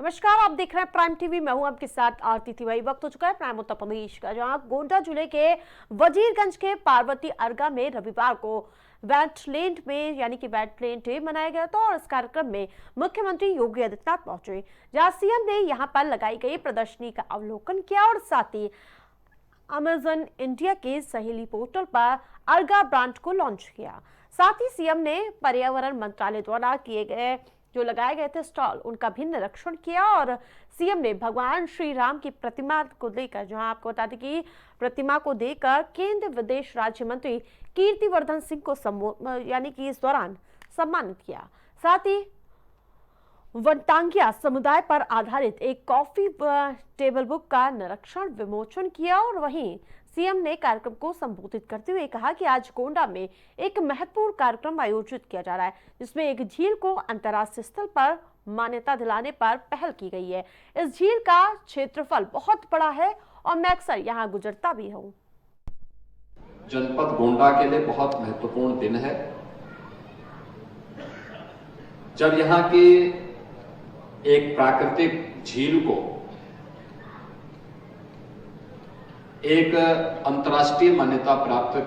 नमस्कार, आप देख रहे हैं प्राइम टीवी। मैं हूं आपके साथ आरती तिवारी। वक्त हो चुका है प्राइम उत्तर प्रदेश का, जहां गोंडा जिले के वजीरगंज के पार्वती अर्गा में रविवार को वेटलैंड में यानी कि वेटलैंड डे मनाया गया था और इस कार्यक्रम में मुख्यमंत्री योगी आदित्यनाथ पहुंचे, जहां सीएम ने यहां पर लगाई गई प्रदर्शनी का अवलोकन किया और साथ ही अमेजन इंडिया के सहेली पोर्टल पर अर्गा ब्रांड को लॉन्च किया। साथ ही सीएम ने पर्यावरण मंत्रालय द्वारा किए गए जो लगाए गए थे स्टॉल, उनका भी निरीक्षण किया और सीएम ने भगवान श्री राम की प्रतिमा को लेकर, जहां आपको बता दें कि प्रतिमा को देकर केंद्रीय विदेश राज्य मंत्री कीर्तिवर्धन सिंह को यानी कि इस दौरान सम्मानित किया। साथ ही वनटांगिया समुदाय पर आधारित एक कॉफी टेबल बुक का निरीक्षण विमोचन किया और वहीं सीएम ने कार्यक्रम को संबोधित करते हुए कहा कि आज गोंडा में एक महत्वपूर्ण कार्यक्रम आयोजित किया जा रहा है, जिसमें एक झील को अंतर्राष्ट्रीय स्तर पर मान्यता दिलाने पर पहल की गई है। इस झील का क्षेत्रफल बहुत बड़ा है और मैं अक्सर यहाँ गुजरता भी हूँ। जनपद गोंडा के लिए बहुत महत्वपूर्ण दिन है, जब यहाँ की एक प्राकृतिक झील को एक अंतर्राष्ट्रीय मान्यता प्राप्त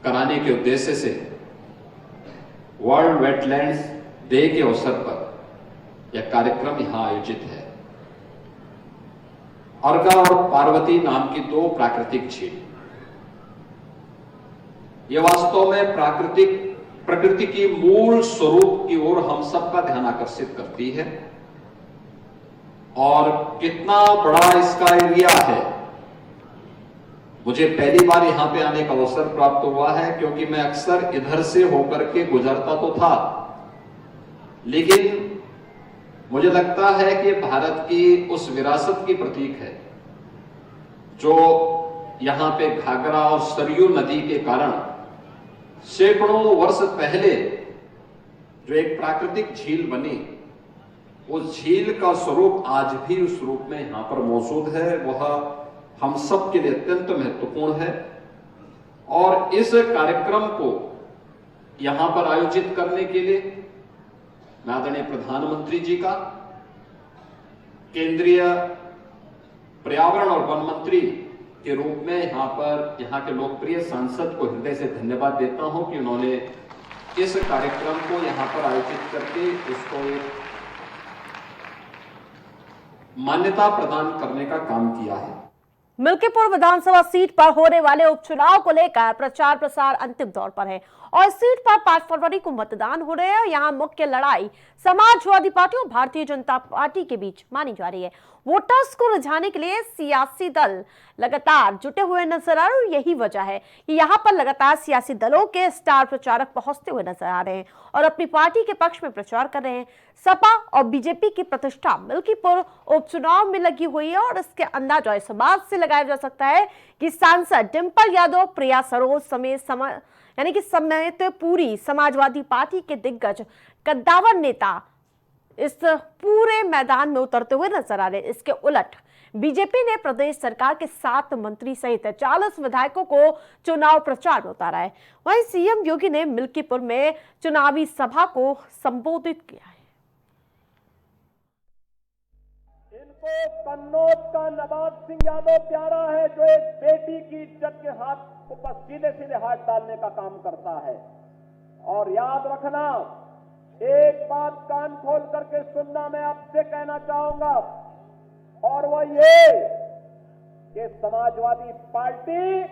कराने के उद्देश्य से वर्ल्ड वेटलैंड्स डे के अवसर पर यह कार्यक्रम यहां आयोजित है। अर्गा और पार्वती नाम की दो प्राकृतिक झील, यह वास्तव में प्रकृति की मूल स्वरूप की ओर हम सबका ध्यान आकर्षित करती है और कितना बड़ा इसका एरिया है। मुझे पहली बार यहां पे आने का अवसर प्राप्त हुआ है, क्योंकि मैं अक्सर इधर से होकर के गुजरता तो था, लेकिन मुझे लगता है कि भारत की उस विरासत की प्रतीक है जो यहां पे घाघरा और सरयू नदी के कारण सैकड़ों वर्ष पहले जो एक प्राकृतिक झील बनी, उस झील का स्वरूप आज भी उस रूप में यहां पर मौजूद है। वह हम सब के लिए अत्यंत महत्वपूर्ण है और इस कार्यक्रम को यहां पर आयोजित करने के लिए मैं आदरणीय प्रधानमंत्री जी का, केंद्रीय पर्यावरण और वन मंत्री के रूप में यहाँ के लोकप्रिय सांसद को हृदय से धन्यवाद देता हूं कि उन्होंने इस कार्यक्रम को यहां पर आयोजित करके उसको एक मान्यता प्रदान करने का काम किया है। मिल्कीपुर विधानसभा सीट पर होने वाले उपचुनाव को लेकर प्रचार प्रसार अंतिम दौर पर है और इस सीट पर 5 फरवरी को मतदान हो रहे हैं। यहाँ मुख्य लड़ाई समाजवादी पार्टी और भारतीय जनता पार्टी के बीच मानी जा रही है। वोटर्स को रिझाने के लिए सियासी दल लगातार जुटे हुए नजर आ रहे हैं। यही वजह है कि यहाँ पर लगातार सियासी दलों के स्टार प्रचारक पहुंचते हुए नजर आ रहे हैं और अपनी पार्टी के पक्ष में प्रचार कर रहे हैं। सपा और बीजेपी की प्रतिष्ठा मिल्कीपुर उपचुनाव में लगी हुई है और इसके अंदाजा इस बात से लगाया जा सकता है कि सांसद डिंपल यादव, प्रिया सरोज समेत पूरी समाजवादी पार्टी के दिग्गज कद्दावर नेता इस पूरे मैदान में उतरते हुए नजर आ रहे हैं। इसके उलट बीजेपी ने प्रदेश सरकार के 7 मंत्री सहित 40 विधायकों को चुनाव प्रचार में उतारा है। वहीं सीएम योगी ने मिल्कीपुर में चुनावी सभा को संबोधित किया है। इनको कन्नौज का नवाब सिंह यादव प्यारा है, जो एक बेटी की इज्जत के हाथ को बस सीधे सीधे हाथ डालने का काम करता है। और याद रखना, एक बात कान खोल करके सुनना मैं आपसे कहना चाहूंगा, और वह ये कि समाजवादी पार्टी